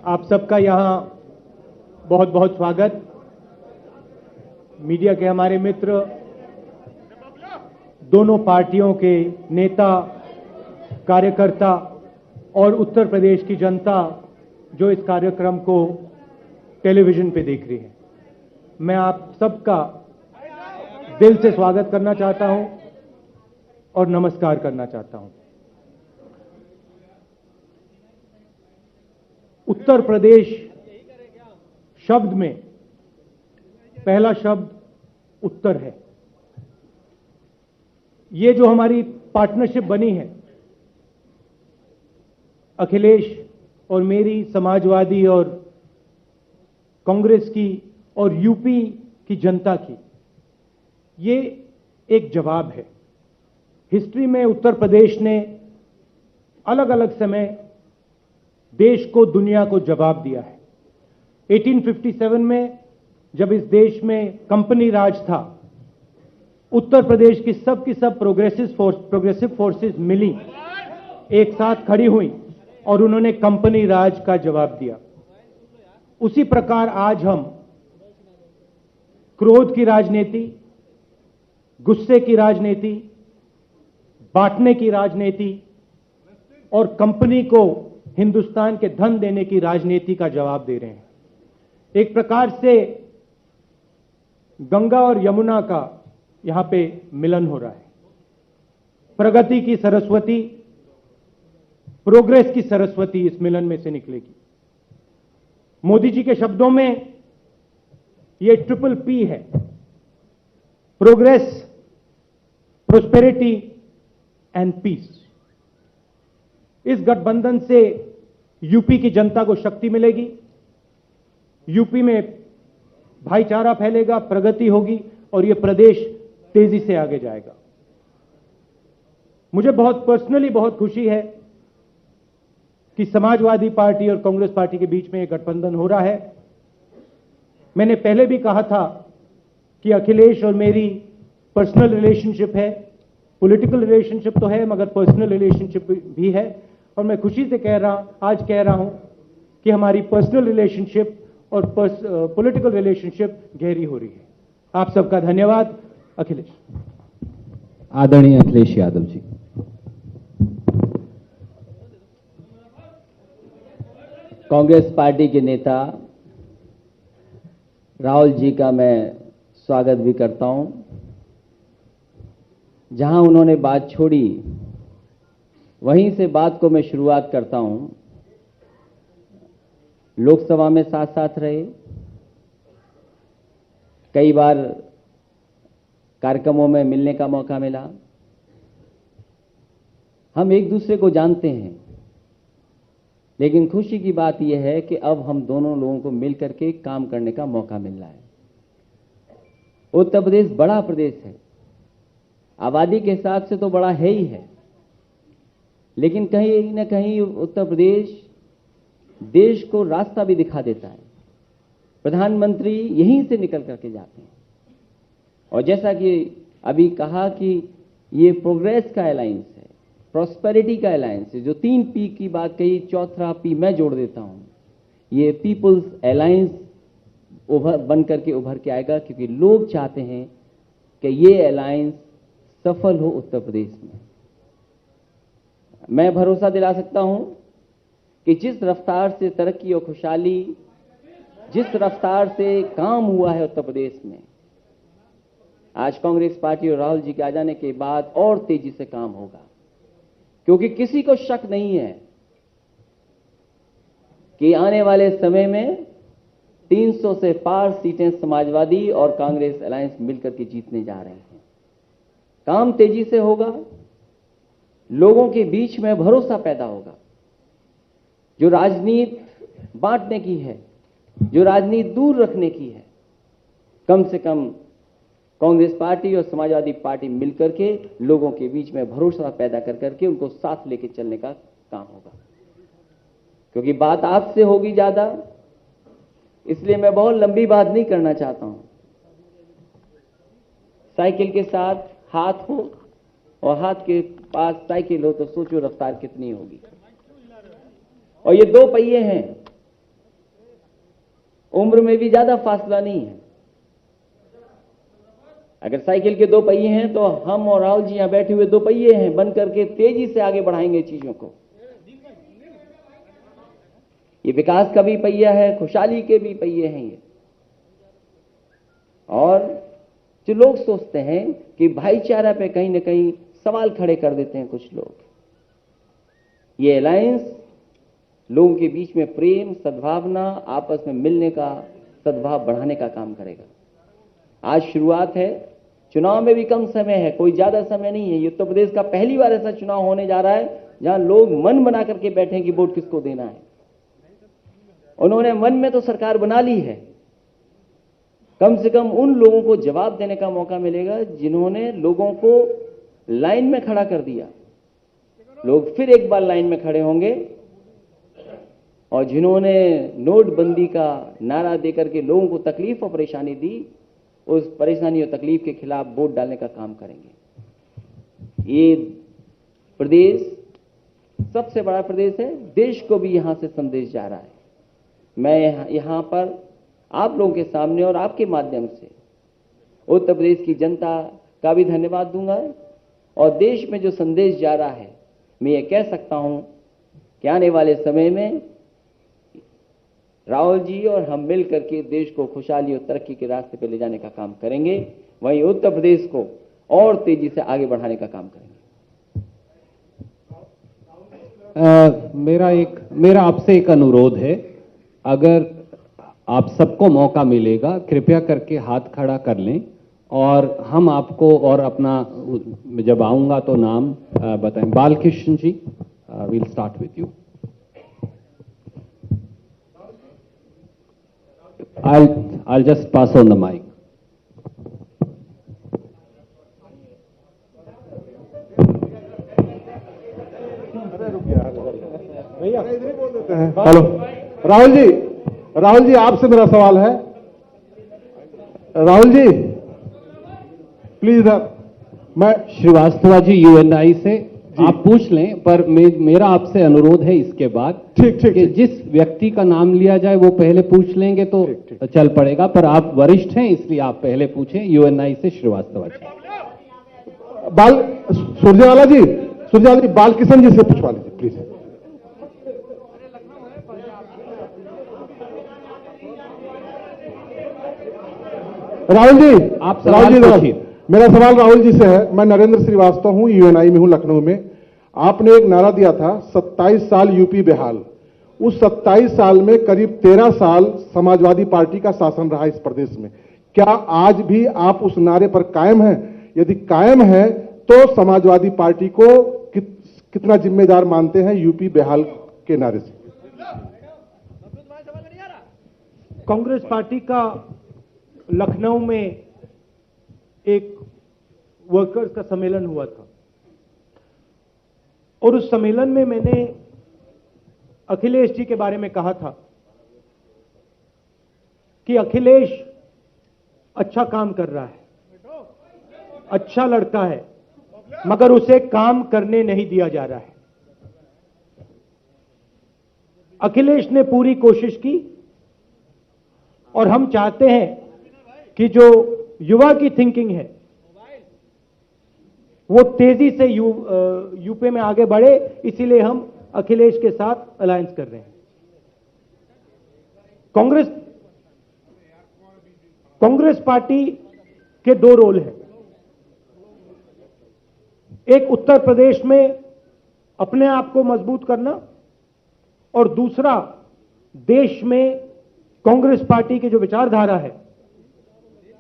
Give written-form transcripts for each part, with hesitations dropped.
आप सबका यहाँ बहुत बहुत स्वागत। मीडिया के हमारे मित्र, दोनों पार्टियों के नेता, कार्यकर्ता और उत्तर प्रदेश की जनता जो इस कार्यक्रम को टेलीविजन पे देख रही है, मैं आप सबका दिल से स्वागत करना चाहता हूं और नमस्कार करना चाहता हूं। उत्तर प्रदेश शब्द में पहला शब्द उत्तर है। ये जो हमारी पार्टनरशिप बनी है अखिलेश और मेरी, समाजवादी और कांग्रेस की और यूपी की जनता की, ये एक जवाब है। हिस्ट्री में उत्तर प्रदेश ने अलग अलग समय देश को, दुनिया को जवाब दिया है। 1857 में जब इस देश में कंपनी राज था, उत्तर प्रदेश की सब प्रोग्रेसिव फोर्सेस मिली, एक साथ खड़ी हुई और उन्होंने कंपनी राज का जवाब दिया। उसी प्रकार आज हम क्रोध की राजनीति, गुस्से की राजनीति, बांटने की राजनीति और कंपनी को हिंदुस्तान के धन देने की राजनीति का जवाब दे रहे हैं। एक प्रकार से गंगा और यमुना का यहां पे मिलन हो रहा है। प्रगति की सरस्वती, प्रोग्रेस की सरस्वती इस मिलन में से निकलेगी। मोदी जी के शब्दों में ये ट्रिपल पी है: प्रोग्रेस, प्रोस्पेरिटी एंड पीस। इस गठबंधन से यूपी की जनता को शक्ति मिलेगी, यूपी में भाईचारा फैलेगा, प्रगति होगी और यह प्रदेश तेजी से आगे जाएगा। मुझे पर्सनली बहुत खुशी है कि समाजवादी पार्टी और कांग्रेस पार्टी के बीच में एक गठबंधन हो रहा है। मैंने पहले भी कहा था कि अखिलेश और मेरी पर्सनल रिलेशनशिप है, पॉलिटिकल रिलेशनशिप तो है मगर पर्सनल रिलेशनशिप भी है। और मैं खुशी से आज कह रहा हूं कि हमारी पर्सनल रिलेशनशिप और पॉलिटिकल रिलेशनशिप गहरी हो रही है। आप सबका धन्यवाद। अखिलेश। आदरणीय अखिलेश यादव जी। कांग्रेस पार्टी के नेता राहुल जी का मैं स्वागत भी करता हूं। जहां उन्होंने बात छोड़ी वहीं से बात को मैं शुरुआत करता हूं। लोकसभा में साथ साथ रहे, कई बार कार्यक्रमों में मिलने का मौका मिला, हम एक दूसरे को जानते हैं। लेकिन खुशी की बात यह है कि अब हम दोनों लोगों को मिलकर के काम करने का मौका मिल रहा है। उत्तर प्रदेश बड़ा प्रदेश है, आबादी के हिसाब से तो बड़ा है ही है, लेकिन कहीं न कहीं उत्तर प्रदेश देश को रास्ता भी दिखा देता है। प्रधानमंत्री यहीं से निकल करके जाते हैं और जैसा कि अभी कहा कि ये प्रोग्रेस का अलायंस है, प्रॉस्पेरिटी का अलायंस है। जो 3 पी की बात कही, चौथा पी मैं जोड़ देता हूं, ये पीपुल्स अलायंस बन करके उभर के आएगा, क्योंकि लोग चाहते हैं कि ये अलायंस सफल हो उत्तर प्रदेश में। मैं भरोसा दिला सकता हूं कि जिस रफ्तार से तरक्की और खुशहाली, जिस रफ्तार से काम हुआ है उत्तर प्रदेश में, आज कांग्रेस पार्टी और राहुल जी के आ जाने के बाद और तेजी से काम होगा। क्योंकि किसी को शक नहीं है कि आने वाले समय में 300 से पार सीटें समाजवादी और कांग्रेस अलायंस मिलकर के जीतने जा रहे हैं। काम तेजी से होगा, लोगों के बीच में भरोसा पैदा होगा। जो राजनीति बांटने की है, जो राजनीति दूर रखने की है, कम से कम कांग्रेस पार्टी और समाजवादी पार्टी मिलकर के लोगों के बीच में भरोसा पैदा कर करके उनको साथ लेके चलने का काम होगा। क्योंकि बात आपसे होगी ज्यादा, इसलिए मैं बहुत लंबी बात नहीं करना चाहता हूं। साइकिल के साथ हाथ हो और हाथ के पास साइकिल हो तो सोचो रफ्तार कितनी होगी। और ये 2 पहिए हैं, उम्र में भी ज्यादा फासला नहीं है। अगर साइकिल के दो पहिए हैं तो हम और राहुल जी यहां बैठे हुए दो पहिए हैं, बन करके तेजी से आगे बढ़ाएंगे चीजों को। ये विकास का भी पहिया है, खुशहाली के भी पहिए हैं ये। और जो लोग सोचते हैं कि भाईचारा पे कहीं ना कहीं सवाल खड़े कर देते हैं कुछ लोग, ये अलायंस लोगों के बीच में प्रेम, सद्भावना, आपस में मिलने का सद्भाव बढ़ाने का काम करेगा। आज शुरुआत है, चुनाव में भी कम समय है, कोई ज्यादा समय नहीं है। ये उत्तर प्रदेश का पहली बार ऐसा चुनाव होने जा रहा है जहां लोग मन बना करके बैठे हैं कि वोट किसको देना है। उन्होंने मन में तो सरकार बना ली है, कम से कम उन लोगों को जवाब देने का मौका मिलेगा जिन्होंने लोगों को लाइन में खड़ा कर दिया। लोग फिर एक बार लाइन में खड़े होंगे और जिन्होंने नोटबंदी का नारा देकर के लोगों को तकलीफ और परेशानी दी, उस परेशानी और तकलीफ के खिलाफ वोट डालने का काम करेंगे। ये प्रदेश सबसे बड़ा प्रदेश है, देश को भी यहां से संदेश जा रहा है। मैं यहां पर आप लोगों के सामने और आपके माध्यम से उत्तर प्रदेश की जनता का भी धन्यवाद दूंगा। और देश में जो संदेश जा रहा है, मैं ये कह सकता हूं कि आने वाले समय में राहुल जी और हम मिल करके देश को खुशहाली और तरक्की के रास्ते पर ले जाने का काम करेंगे, वहीं उत्तर प्रदेश को और तेजी से आगे बढ़ाने का काम करेंगे। मेरा आपसे एक अनुरोध है, अगर आप सबको मौका मिलेगा, कृपया करके हाथ खड़ा कर लें और हम आपको और अपना जब आऊंगा तो नाम बताएं। बालकृष्ण जी, we'll start with you. I'll just pass on the mic. Hello Rahul ji आपसे मेरा सवाल है। राहुल जी प्लीज, मैं श्रीवास्तव जी यूएनआई से आप पूछ लें, पर मेरा आपसे अनुरोध है इसके बाद ठीक कि जिस व्यक्ति का नाम लिया जाए वो पहले पूछ लेंगे तो चल पड़ेगा, पर आप वरिष्ठ हैं इसलिए आप पहले पूछें। यूएनआई से श्रीवास्तव जी। सुरजेवाला जी बालकिशन जी से पूछवा लीजिए प्लीज। राहुल जी मेरा सवाल राहुल जी से है। मैं नरेंद्र श्रीवास्तव हूं, यूएनआई में हूं लखनऊ में। आपने एक नारा दिया था 27 साल यूपी बेहाल। उस 27 साल में करीब 13 साल समाजवादी पार्टी का शासन रहा इस प्रदेश में। क्या आज भी आप उस नारे पर कायम हैं? यदि कायम है तो समाजवादी पार्टी को कितना जिम्मेदार मानते हैं यूपी बेहाल के नारे से? कांग्रेस पार्टी का लखनऊ में एक वर्कर्स का सम्मेलन हुआ था और उस सम्मेलन में मैंने अखिलेश जी के बारे में कहा था कि अखिलेश अच्छा काम कर रहा है, अच्छा लड़का है, मगर उसे काम करने नहीं दिया जा रहा है। अखिलेश ने पूरी कोशिश की और हम चाहते हैं कि जो युवा की थिंकिंग है वो तेजी से यूपी में आगे बढ़े, इसीलिए हम अखिलेश के साथ अलायंस कर रहे हैं। कांग्रेस पार्टी के दो रोल हैं, एक उत्तर प्रदेश में अपने आप को मजबूत करना और दूसरा देश में कांग्रेस पार्टी की जो विचारधारा है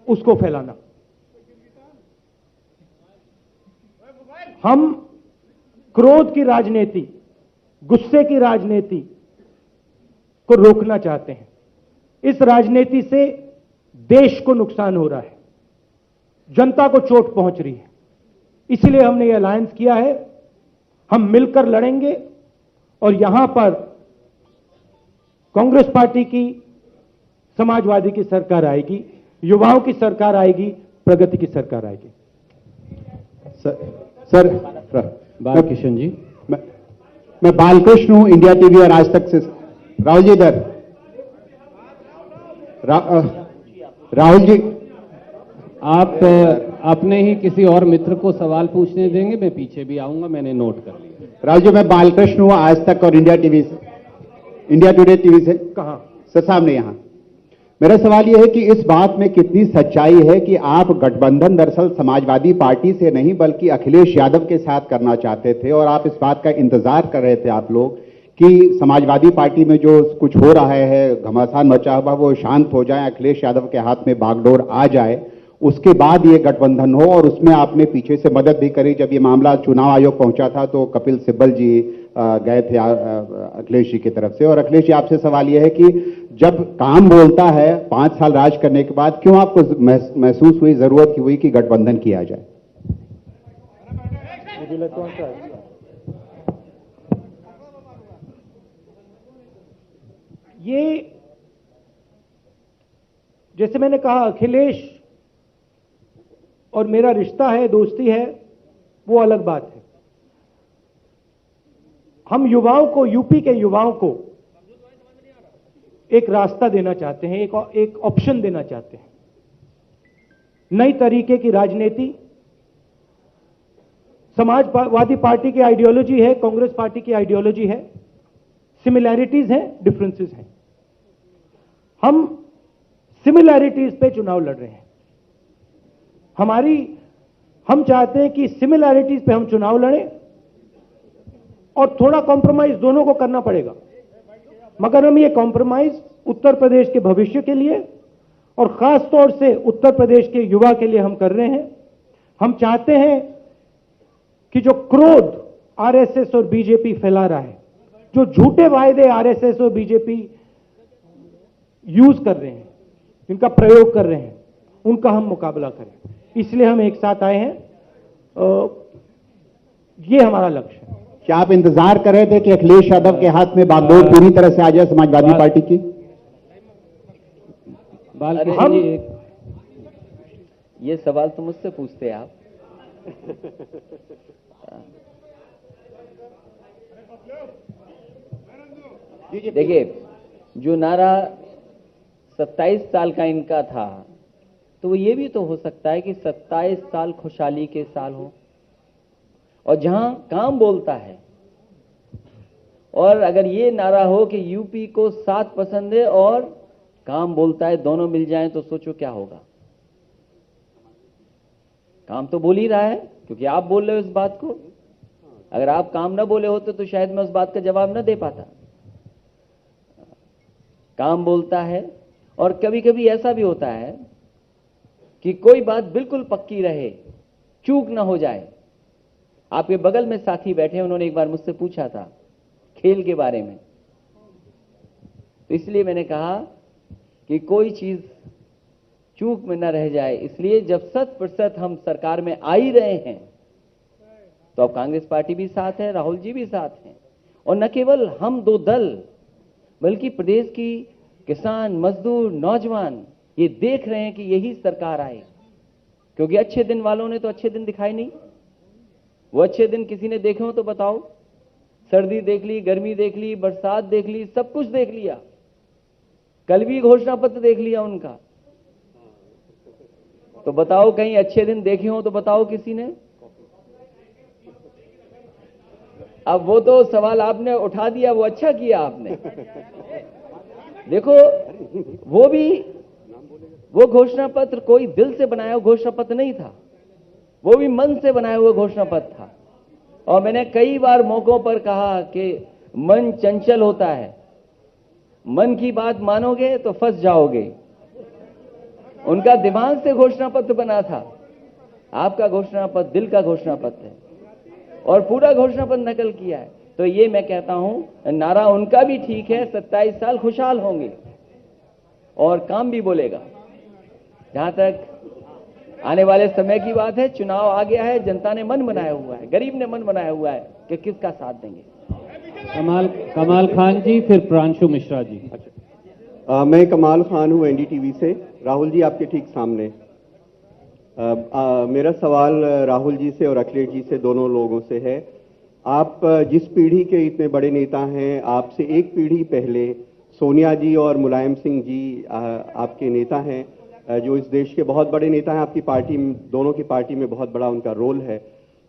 उसको फैलाना। हम क्रोध की राजनीति, गुस्से की राजनीति को रोकना चाहते हैं। इस राजनीति से देश को नुकसान हो रहा है, जनता को चोट पहुंच रही है, इसलिए हमने ये अलायंस किया है। हम मिलकर लड़ेंगे और यहां पर कांग्रेस पार्टी की, समाजवादी की सरकार आएगी, युवाओं की सरकार आएगी, प्रगति की सरकार आएगी। सर बालकृष्ण जी, मैं बालकृष्ण हूं, इंडिया टीवी और आज तक से। राहुल जी इधर। राहुल जी, आप अपने ही किसी और मित्र को सवाल पूछने देंगे, मैं पीछे भी आऊंगा, मैंने नोट कर लिया। राहुल जी, मैं बालकृष्ण हूँ, आज तक और इंडिया टुडे टीवी से। कहाँ? सर सामने यहाँ। मेरा सवाल यह है कि इस बात में कितनी सच्चाई है कि आप गठबंधन दरअसल समाजवादी पार्टी से नहीं बल्कि अखिलेश यादव के साथ करना चाहते थे, और आप इस बात का इंतजार कर रहे थे आप लोग कि समाजवादी पार्टी में जो कुछ हो रहा है, घमासान मचा हुआ, वो शांत हो जाए, अखिलेश यादव के हाथ में बागडोर आ जाए, उसके बाद ये गठबंधन हो। और उसमें आपने पीछे से मदद भी करी। जब ये मामला चुनाव आयोग पहुंचा था तो कपिल सिब्बल जी गए थे अखिलेश जी की तरफ से। और अखिलेश जी, आपसे सवाल यह है कि जब काम बोलता है 5 साल राज करने के बाद, क्यों आपको महसूस हुई, जरूरत हुई कि गठबंधन किया जाए? ये जैसे मैंने कहा, अखिलेश और मेरा रिश्ता है, दोस्ती है, वो अलग बात है। हम युवाओं को, यूपी के युवाओं को एक रास्ता देना चाहते हैं, एक ऑप्शन देना चाहते हैं। नई तरीके की राजनीति, समाजवादी पार्टी की आइडियोलॉजी है, कांग्रेस पार्टी की आइडियोलॉजी है, सिमिलैरिटीज हैं, डिफरेंसेस हैं। हम सिमिलैरिटीज पे चुनाव लड़ रहे हैं। हम चाहते हैं कि सिमिलैरिटीज पे हम चुनाव लड़ें, और थोड़ा कॉम्प्रोमाइज दोनों को करना पड़ेगा, मगर हम ये कॉम्प्रोमाइज उत्तर प्रदेश के भविष्य के लिए और खास तौर से उत्तर प्रदेश के युवा के लिए हम कर रहे हैं। हम चाहते हैं कि जो क्रोध आरएसएस और बीजेपी फैला रहा है, जो झूठे वायदे आरएसएस और बीजेपी यूज कर रहे हैं, इनका प्रयोग कर रहे हैं, उनका हम मुकाबला करें। इसलिए हम एक साथ आए हैं, ये हमारा लक्ष्य है। क्या आप इंतजार कर रहे थे कि अखिलेश यादव के हाथ में बागडोर पूरी तरह से आ जाए समाजवादी पार्टी की? बालकृष्ण जी, ये सवाल तो मुझसे पूछते हैं आप। देखिए, जो नारा 27 साल का इनका था, तो ये भी तो हो सकता है कि 27 साल खुशहाली के साल हो, और जहां काम बोलता है, और अगर ये नारा हो कि यूपी को 7 पसंद है और काम बोलता है, दोनों मिल जाएं, तो सोचो क्या होगा। काम तो बोल ही रहा है, क्योंकि आप बोल रहे हो इस बात को। अगर आप काम ना बोले होते तो शायद मैं उस बात का जवाब ना दे पाता। काम बोलता है, और कभी कभी ऐसा भी होता है कि कोई बात बिल्कुल पक्की रहे, चूक ना हो जाए। आपके बगल में साथी बैठे, उन्होंने एक बार मुझसे पूछा था खेल के बारे में, तो इसलिए मैंने कहा कि कोई चीज चूक में न रह जाए, इसलिए जब 100% हम सरकार में आ ही रहे हैं, तो अब कांग्रेस पार्टी भी साथ है, राहुल जी भी साथ हैं, और न केवल हम 2 दल, बल्कि प्रदेश की किसान, मजदूर, नौजवान ये देख रहे हैं कि यही सरकार आए। क्योंकि अच्छे दिन वालों ने तो अच्छे दिन दिखाए नहीं। वो अच्छे दिन किसी ने देखे हो तो बताओ। सर्दी देख ली, गर्मी देख ली, बरसात देख ली, सब कुछ देख लिया। कल भी घोषणा पत्र देख लिया उनका। तो बताओ कहीं अच्छे दिन देखे हो तो बताओ किसी ने। अब वो तो सवाल आपने उठा दिया, वो अच्छा किया आपने। देखो, वो घोषणा पत्र कोई दिल से बनाया हुआ घोषणा पत्र नहीं था, वो भी मन से बनाया हुआ घोषणा पत्र था। और मैंने कई बार मौकों पर कहा कि मन चंचल होता है, मन की बात मानोगे तो फंस जाओगे। उनका दिमाग से घोषणा पत्र बना था, आपका घोषणा पत्र दिल का घोषणा पत्र है, और पूरा घोषणा पत्र नकल किया है। तो ये मैं कहता हूं, नारा उनका भी ठीक है, 27 साल खुशहाल होंगे और काम भी बोलेगा। जहां तक आने वाले समय की बात है, चुनाव आ गया है, जनता ने मन बनाया हुआ है, गरीब ने मन बनाया हुआ है कि किसका साथ देंगे। कमाल खान जी, फिर प्रांशु मिश्रा जी। मैं कमाल खान हूं एनडीटीवी से। राहुल जी आपके ठीक सामने। मेरा सवाल राहुल जी से और अखिलेश जी से, दोनों लोगों से है। आप जिस पीढ़ी के इतने बड़े नेता हैं, आपसे एक पीढ़ी पहले सोनिया जी और मुलायम सिंह जी आपके नेता हैं, जो इस देश के बहुत बड़े नेता हैं, आपकी पार्टी में, दोनों की पार्टी में बहुत बड़ा उनका रोल है।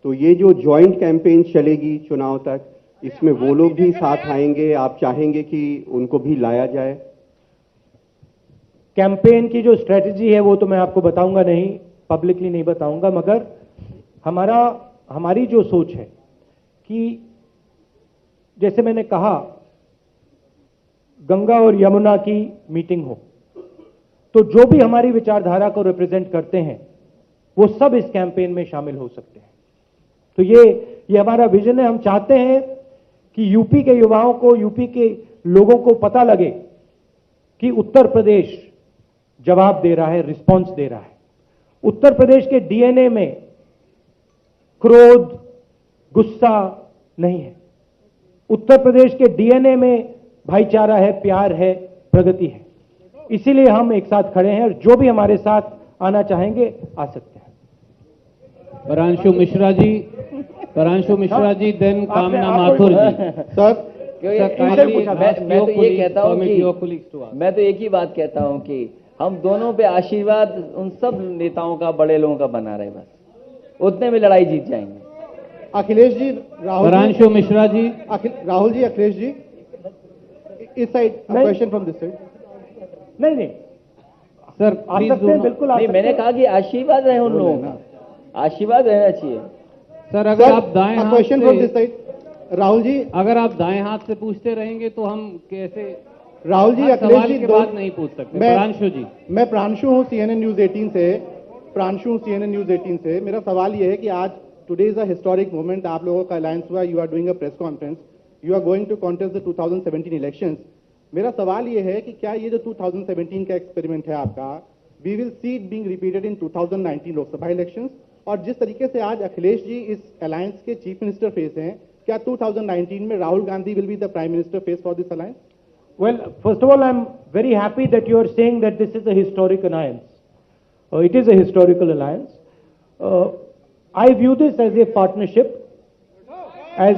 तो ये जो जॉइंट कैंपेन चलेगी चुनाव तक, इसमें वो लोग भी साथ आएंगे? आप चाहेंगे कि उनको भी लाया जाए? कैंपेन की जो स्ट्रेटजी है वो तो मैं आपको बताऊंगा नहीं, पब्लिकली नहीं बताऊंगा, मगर हमारी जो सोच है कि जैसे मैंने कहा, गंगा और यमुना की मीटिंग हो, तो जो भी हमारी विचारधारा को रिप्रेजेंट करते हैं वो सब इस कैंपेन में शामिल हो सकते हैं। तो ये हमारा विजन है। हम चाहते हैं कि यूपी के युवाओं को, यूपी के लोगों को पता लगे कि उत्तर प्रदेश जवाब दे रहा है, रिस्पॉन्स दे रहा है। उत्तर प्रदेश के डीएनए में क्रोध, गुस्सा नहीं है। उत्तर प्रदेश के डीएनए में भाईचारा है, प्यार है, प्रगति है। इसीलिए हम एक साथ खड़े हैं और जो भी हमारे साथ आना चाहेंगे आ सकते हैं। परांशु मिश्रा जी, देन कामना माथुर जी। सर, मैं तो एक ही बात कहता हूं कि हम दोनों पे आशीर्वाद उन सब नेताओं का, बड़े लोगों का बना रहे, बस उतने में लड़ाई जीत जाएंगे। अखिलेश जी, परांशु मिश्रा जी, राहुल जी, अखिलेश जी, इस side, question from this side. नहीं सर आ सकते हैं, बिल्कुल आ नहीं, सकते मैंने हैं। कहा कि आशीर्वाद रहे उन लोगों का, आशीर्वाद रहना चाहिए। सर अगर आप दाएं हाथ क्वेश्चन फ्रॉम दिस से, साइड। राहुल जी, अगर आप दाएं हाथ से पूछते रहेंगे तो हम कैसे राहुल जी, हर अखिलेश सवाल जी, के बाद नहीं पूछ सकते। परांशु जी, मैं प्रांशु हूँ CNN न्यूज 18 से। मेरा सवाल ये है कि आज today is a historic moment. आप लोगों का अलायंस हुआ, you are doing a press conference, you are going to contest the 2017 elections. मेरा सवाल ये है कि क्या ये जो 2017 का एक्सपेरिमेंट है आपका, we will see it being repeated in 2019 Lok Sabha elections? और जिस तरीके से आज अखिलेश जी इस अलायंस के चीफ मिनिस्टर फेस हैं, क्या 2019 में Rahul Gandhi will be the prime minister face for this alliance? Well, first of all, I'm very happy that you are saying that this is a historic alliance. It is a historical alliance. I view this as a partnership, as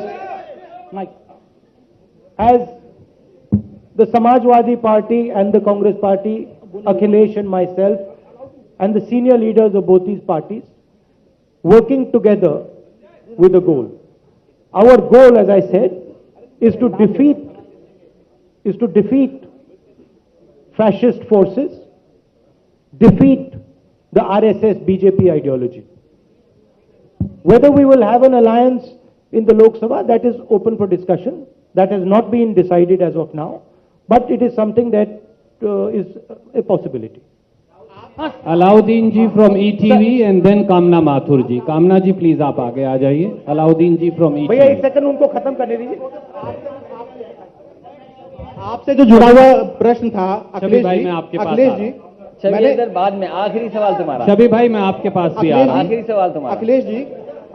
the Samajwadi Party and the Congress Party, Akhilesh and myself, and the senior leaders of both these parties, working together with a goal. Our goal, as I said, is to defeat fascist forces, defeat the RSS BJP ideology. Whether we will have an alliance in the Lok Sabha, that is open for discussion. That has not been decided as of now, but it is something that is a possibility. Alauddin ji from ETV and then Kamna Mathur जी। कामना जी please आप आगे आ जाइए। Alauddin ji from भैया एक ETV। Second उनको खत्म करने दीजिए। आपसे जो जुड़ा हुआ प्रश्न था अखिलेश भाई, जी, मैं आपके पास अखिलेश आ जी, चलिए इधर बाद में, आखिरी सवाल तुम्हारा। शबी भाई मैं आपके पास भी आ रहा हूँ। आखिरी सवाल तुम्हारा।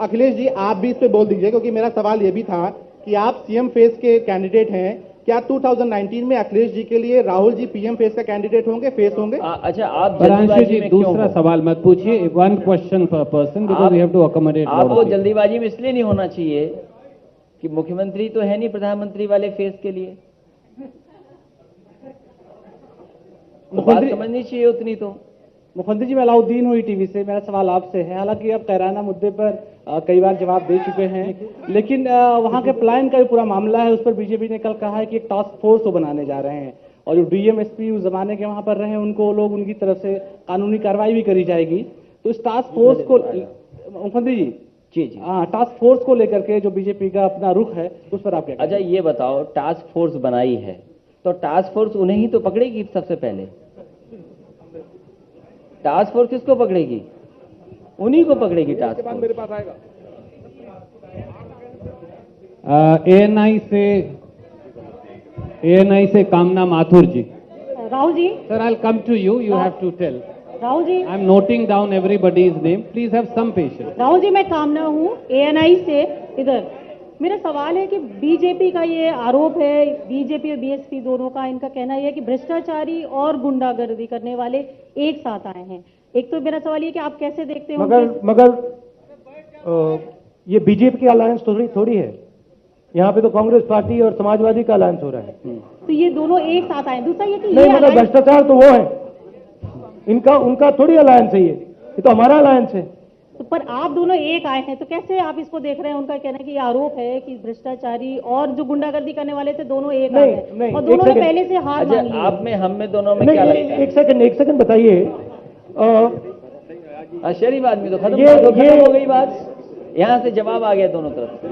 अखिलेश जी, आप भी इस पे बोल दीजिए, क्योंकि मेरा सवाल ये भी था कि आप सीएम फेस के कैंडिडेट हैं। क्या 2019 में अखिलेश जी के लिए राहुल जी पीएम फेस का कैंडिडेट होंगे, फेस होंगे? अच्छा, आप परांशु जल्दीबाजी जी में क्यों दूसरा हो? सवाल मत पूछिए, one question per person, because we have to accommodate. आपको जल्दीबाजी में इसलिए नहीं होना चाहिए कि मुख्यमंत्री तो है नहीं प्रधानमंत्री वाले फेस के लिए, बात समझनी चाहिए उतनी तो। मुख्यमंत्री जी, मैं अलाउद्दीन हूँ ETV से। मेरा सवाल आपसे है, हालांकि आप कैराना मुद्दे पर कई बार जवाब दे चुके हैं, लेकिन वहाँ के प्लान का भी पूरा मामला है, उस पर बीजेपी ने कल कहा है कि एक टास्क फोर्स वो बनाने जा रहे हैं, और जो DM SP उस जमाने के वहाँ पर रहे उनको लोग, उनकी तरफ से कानूनी कार्रवाई भी करी जाएगी। तो इस टास्क फोर्स को, मुख्यमंत्री जी, जी हाँ, टास्क फोर्स को लेकर के जो बीजेपी का अपना रुख है, उस पर आप क्या अच्छा ये बताओ, टास्क फोर्स बनाई है तो टास्क फोर्स उन्हें ही तो पकड़ेगी सबसे पहले। टास्क फोर्स किसको पकड़ेगी? उन्हीं को पकड़ेगी टास्क फोर्स। मेरे पास आएगा। ANI से Kamna Mathur ji. Rahul ji, sir I will come to you, you have to tell. Rahul ji, I am noting down everybody's name, please have some patience. Rahul ji, मैं कामना हूँ ANI से। इधर मेरा सवाल है कि बीजेपी का ये आरोप है, बीजेपी और BSP दोनों का, इनका कहना यह है कि भ्रष्टाचारी और गुंडागर्दी करने वाले एक साथ आए हैं। एक तो मेरा सवाल ये कि आप कैसे देखते हो? मगर ये बीजेपी की अलायंस थोड़ी है। यहाँ पे तो कांग्रेस पार्टी और समाजवादी का अलायंस हो रहा है। तो ये दोनों एक साथ आए। दूसरा ये कि नहीं, ये मतलब alliance- भ्रष्टाचार तो वो है, इनका उनका थोड़ी अलायंस है, ये तो हमारा अलायंस है। तो पर आप दोनों एक आए हैं, तो कैसे आप इसको देख रहे हैं? उनका कहना है कि ये आरोप है कि भ्रष्टाचारी और जो गुंडागर्दी करने वाले थे दोनों एक आ नहीं, गए नहीं, और एक दोनों ने सेकंड। पहले से हार मान ली है। आप में हम में दोनों में नहीं, क्या लगता है? एक सेकंड बताइए। शरीफ आदमी तो खत्म ये- खत्म हो गई बात। यहाँ से जवाब आ गया दोनों तरफ से,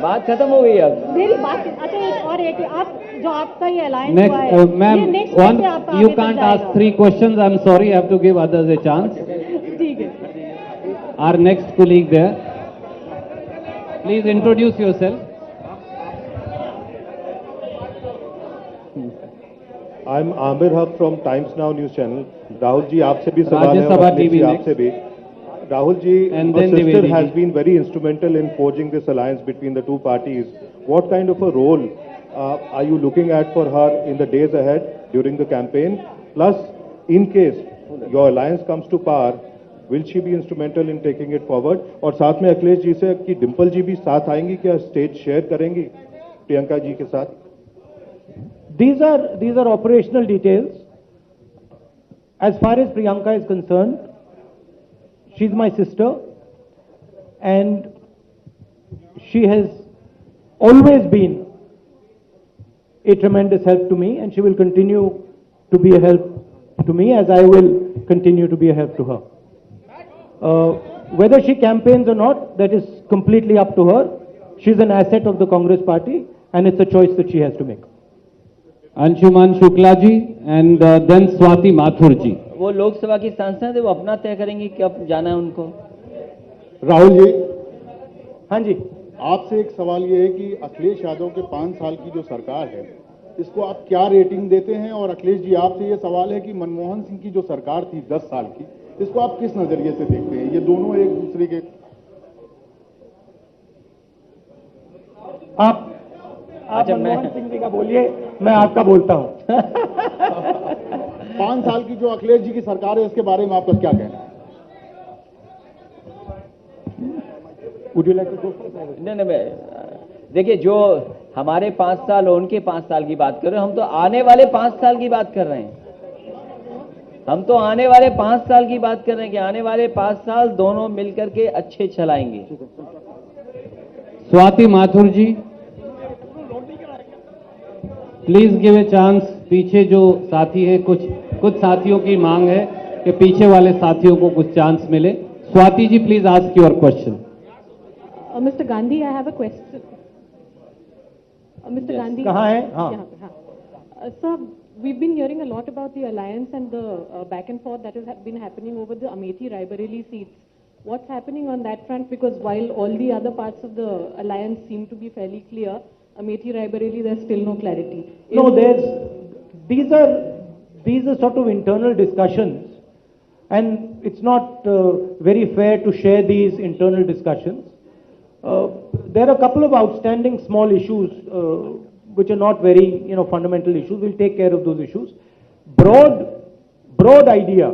बात खत्म हो गई अब। मेरी बात अच्छा एक और है कि आप जो आपका ये अलायंस हुआ Next, है ma'am, ये नेक्स्ट कैसे आपका you आगे तक can't जाएगा? ask 3 questions. I'm sorry, I have to give others a chance. ठीक है। Our next colleague there. Please introduce yourself. I'm Amir Haq from Times Now News Channel. Rahul ji आपसे भी सवाल है राज्यसभा और अखिलेश जी TV आपसे भी। Rahul ji, And our then sister Dwivedi has ji. been very instrumental in forging this alliance between the two parties. What kind of a role are you looking at for her in the days ahead during the campaign? Plus, in case your alliance comes to power, will she be instrumental in taking it forward? और साथ में अखिलेश जी से कि डिम्पल जी भी साथ आएंगी, क्या stage share करेंगी प्रियंका जी के साथ? These are operational details. As far as Priyanka is concerned, she's my sister, and she has always been a tremendous help to me, and she will continue to be a help to me as I will continue to be a help to her. Whether she campaigns or not, that is completely up to her. She's an asset of the Congress party, and it's a choice that she has to make. Anshuman Shukla ji and then Swati Mathur ji. वो लोकसभा की सांसद है, वो अपना तय करेंगी कब जाना है उनको। राहुल जी, हाँ जी, आपसे एक सवाल ये है कि अखिलेश यादव के 5 साल की जो सरकार है, इसको आप क्या रेटिंग देते हैं? और अखिलेश जी आपसे ये सवाल है कि मनमोहन सिंह की जो सरकार थी 10 साल की, इसको आप किस नजरिए से देखते हैं? ये दोनों एक दूसरे के आप मनमोहन सिंह जी का बोलिए, मैं आपका बोलता हूं। 5 साल की जो अखिलेश जी की सरकार है, इसके बारे में आपका क्या कहना है? Would you like to go first? नहीं, देखिए, जो हमारे 5 साल और उनके 5 साल की बात कर रहे हैं, हम तो आने वाले 5 साल की बात कर रहे हैं। हम तो आने वाले 5 साल की बात कर रहे हैं कि आने वाले 5 साल दोनों मिलकर के अच्छे चलाएंगे। Swati Mathur ji, please give a chance. पीछे जो साथी है, कुछ साथियों की मांग है कि पीछे वाले साथियों को कुछ चांस मिले। Swati ji, please ask your question. Mr. Gandhi, I have a question. Mr. Gandhi. कहाँ है? हाँ। यहाँ पे, हाँ. Sir, we've been hearing a lot about the alliance and the back and forth that has been happening over the Amethi-Raebareli seats. What's happening on that front? Because while all the other parts of the alliance seem to be fairly clear, Amethi-Raebareli, there's still no clarity. No, these are sort of internal discussions, and it's not very fair to share these internal discussions. There are a couple of outstanding small issues which are not very, fundamental issues. We'll take care of those issues. Broad idea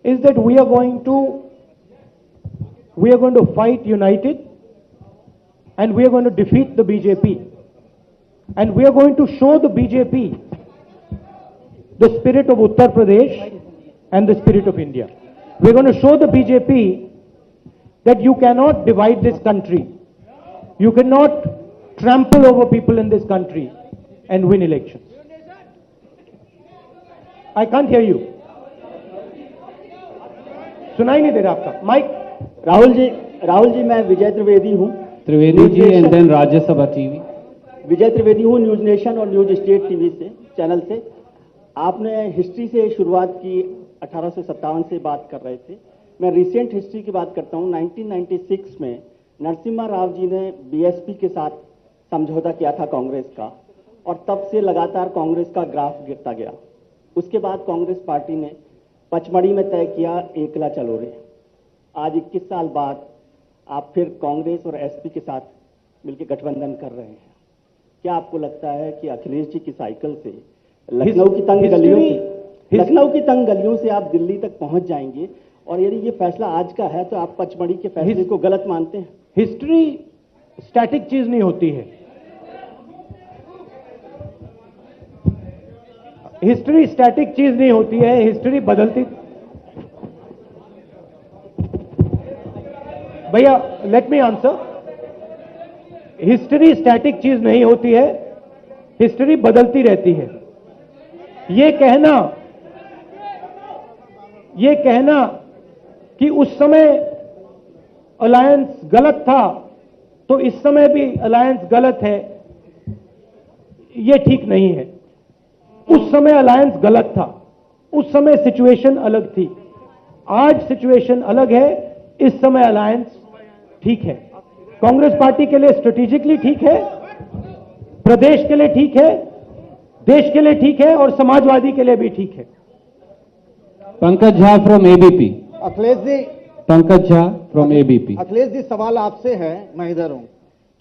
is that we are going to fight united, and we are going to defeat the BJP, and we are going to show the BJP the spirit of Uttar Pradesh and the spirit of India. We're going to show the BJP that you cannot divide this country. You cannot trample over people in this country and win elections. I can't hear you. सुनाई नहीं दे रहा आपका mic. Rahul ji, मैं विजय त्रिवेदी हूँ। Trivedi ji and then Rajya Sabha TV. विजय त्रिवेदी हूँ, news nation और news state TV से channel से। आपने हिस्ट्री से शुरुआत की, 1857 से बात कर रहे थे। मैं रिसेंट हिस्ट्री की बात करता हूँ। 1996 में नरसिम्हा राव जी ने बीएसपी के साथ समझौता किया था कांग्रेस का, और तब से लगातार कांग्रेस का ग्राफ गिरता गया। उसके बाद कांग्रेस पार्टी ने पचमढ़ी में तय किया एकला चलो रे। आज 21 साल बाद आप फिर कांग्रेस और एसपी के साथ मिलकर गठबंधन कर रहे हैं। क्या आपको लगता है कि अखिलेश जी की साइकिल से लखनऊ की तंग गलियों से आप दिल्ली तक पहुंच जाएंगे? और यदि ये फैसला आज का है तो आप पचमढ़ी के फैसले को गलत मानते हैं? हिस्ट्री स्टैटिक चीज नहीं होती है। हिस्ट्री स्टैटिक चीज नहीं होती है, हिस्ट्री बदलती। भैया let me answer. History static चीज नहीं होती है, हिस्ट्री बदलती रहती है। ये कहना कि उस समय अलायंस गलत था तो इस समय भी अलायंस गलत है, ये ठीक नहीं है। उस समय अलायंस गलत था, उस समय सिचुएशन अलग थी, आज सिचुएशन अलग है, इस समय अलायंस ठीक है। कांग्रेस पार्टी के लिए स्ट्रेटेजिकली ठीक है, प्रदेश के लिए ठीक है, देश के लिए ठीक है और समाजवादी के लिए भी ठीक है। Pankaj Jha from ABP. Akhilesh ji, Pankaj Jha from ABP. Akhilesh ji, सवाल आपसे है, मैं इधर हूं,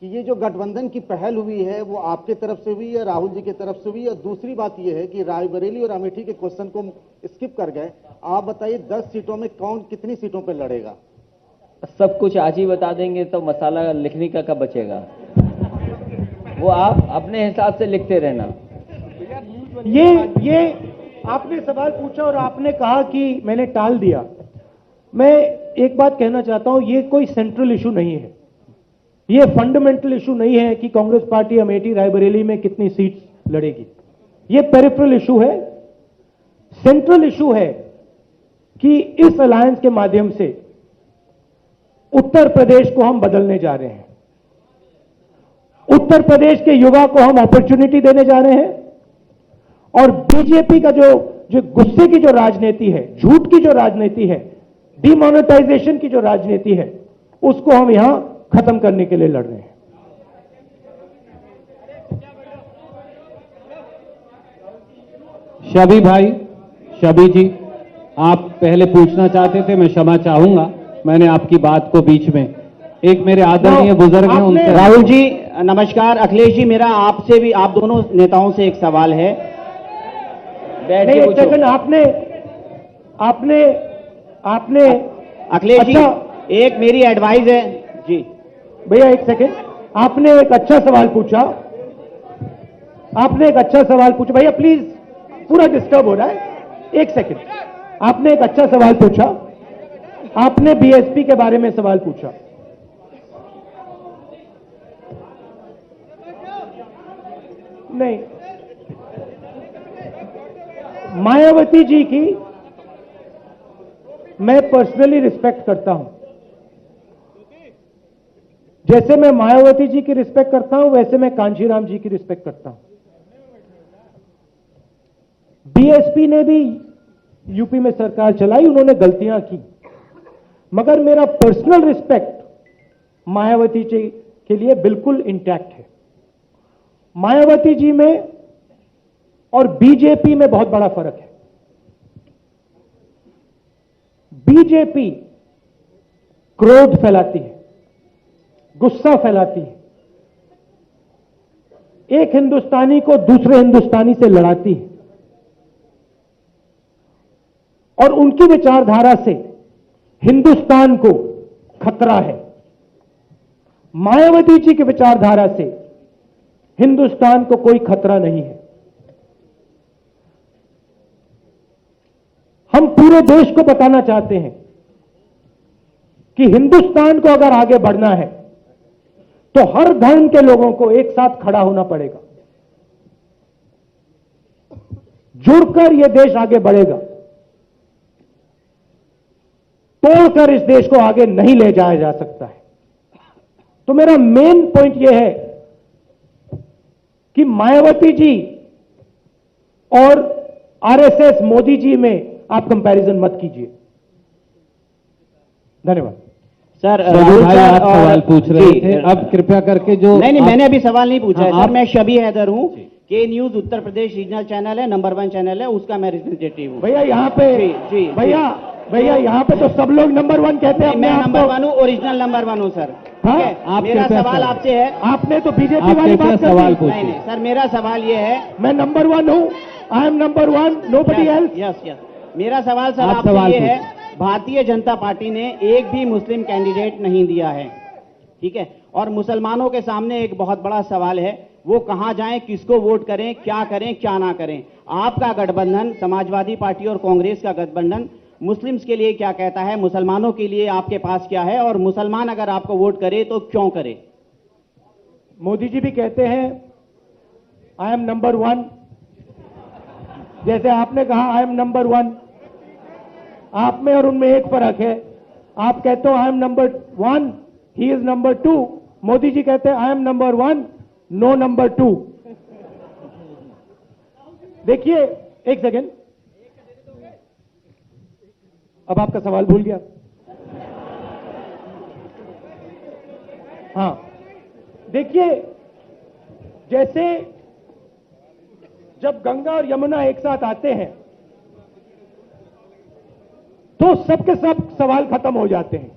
कि ये जो गठबंधन की पहल हुई है वो आपके तरफ से हुई है, राहुल जी की तरफ से हुई है। और दूसरी बात ये है कि रायबरेली और अमेठी के क्वेश्चन को स्किप कर गए। आप बताइए 10 सीटों में कौन कितनी सीटों पर लड़ेगा? सब कुछ आज ही बता देंगे तो मसाला लिखने का कब बचेगा? वो आप अपने हिसाब से लिखते रहना। ये आपने सवाल पूछा और आपने कहा कि मैंने टाल दिया। मैं एक बात कहना चाहता हूं, ये कोई सेंट्रल इशू नहीं है, ये फंडामेंटल इशू नहीं है कि कांग्रेस पार्टी अमेठी रायबरेली में कितनी सीट्स लड़ेगी। ये पेरिफेरल इशू है। सेंट्रल इशू है कि इस अलायंस के माध्यम से उत्तर प्रदेश को हम बदलने जा रहे हैं। उत्तर प्रदेश के युवा को हम अपॉर्चुनिटी देने जा रहे हैं और बीजेपी का जो गुस्से की जो राजनीति है, झूठ की जो राजनीति है, डिमोनेटाइजेशन की जो राजनीति है, उसको हम यहां खत्म करने के लिए लड़ रहे हैं। शबी भाई, शबी जी, आप पहले पूछना चाहते थे, मैं क्षमा चाहूंगा, मैंने आपकी बात को बीच में, एक मेरे आदरणीय बुजुर्ग हैं उनसे। राहुल जी नमस्कार। अखिलेश जी, मेरा आपसे भी, आप दोनों नेताओं से एक सवाल है। नहीं, एक सेकंड, आपने अखिलेश जी, एक मेरी एडवाइस है जी। भैया एक सेकंड, आपने एक अच्छा सवाल पूछा, भैया प्लीज, पूरा डिस्टर्ब हो रहा है। एक सेकंड, आपने एक अच्छा सवाल पूछा, आपने बीएसपी के बारे में सवाल पूछा। नहीं, मायावती जी की मैं पर्सनली रिस्पेक्ट करता हूं। जैसे मैं मायावती जी की रिस्पेक्ट करता हूं, वैसे मैं कांशीराम जी की रिस्पेक्ट करता हूं। बीएसपी ने भी यूपी में सरकार चलाई, उन्होंने गलतियां की, मगर मेरा पर्सनल रिस्पेक्ट मायावती जी के लिए बिल्कुल इंटैक्ट है। मायावती जी में और बीजेपी में बहुत बड़ा फर्क है। बीजेपी क्रोध फैलाती है, गुस्सा फैलाती है, एक हिंदुस्तानी को दूसरे हिंदुस्तानी से लड़ाती है और उनकी विचारधारा से हिंदुस्तान को खतरा है। मायावती जी की विचारधारा से हिंदुस्तान को कोई खतरा नहीं है। हम पूरे देश को बताना चाहते हैं कि हिंदुस्तान को अगर आगे बढ़ना है तो हर धर्म के लोगों को एक साथ खड़ा होना पड़ेगा। जुड़कर यह देश आगे बढ़ेगा, तोड़कर इस देश को आगे नहीं ले जाया जा सकता है। तो मेरा मेन पॉइंट यह है कि मायावती जी और आरएसएस मोदी जी में आप कंपैरिजन मत कीजिए। धन्यवाद। सर, भाई आप सवाल पूछ रहे थे, अब कृपया करके जो नहीं, मैंने अभी सवाल नहीं पूछा है सर। मैं शबी हैदर हूं, के news Uttar Pradesh regional channel है, नंबर 1 चैनल है, उसका मैं रिप्रेजेंटेटिव हूं। भैया यहाँ पे भैया यहाँ पे तो सब लोग नंबर 1 कहते हैं। मैं नंबर 1 हूं, ओरिजिनल नंबर 1 हूं सर। ठीक है, मेरा सवाल आपसे है। आपने तो बीजेपी वाली बात सवाल कर दी। नहीं सर, मेरा सवाल ये है, मैं नंबर 1 हूं, आई am number 1, nobody else. Yes, मेरा सवाल सर आपसे ये है, भारतीय जनता पार्टी ने एक भी मुस्लिम कैंडिडेट नहीं दिया है, ठीक है। और मुसलमानों के सामने एक बहुत बड़ा सवाल है, वो कहां जाएं, किसको वोट करें, क्या ना करें। आपका गठबंधन, समाजवादी पार्टी और कांग्रेस का गठबंधन मुस्लिम्स के लिए क्या कहता है, मुसलमानों के लिए आपके पास क्या है, और मुसलमान अगर आपको वोट करे तो क्यों करे? मोदी जी भी कहते हैं आई एम नंबर 1, जैसे आपने कहा आई एम नंबर 1। आप में और उनमें एक फर्क है, आप कहते हो I am number 1, he is number 2। Modi ji कहते हैं I am number 1, no number 2। देखिए एक सेकेंड, अब आपका सवाल भूल गया। हाँ, देखिए जैसे जब गंगा और यमुना एक साथ आते हैं तो सबके सब सवाल खत्म हो जाते हैं।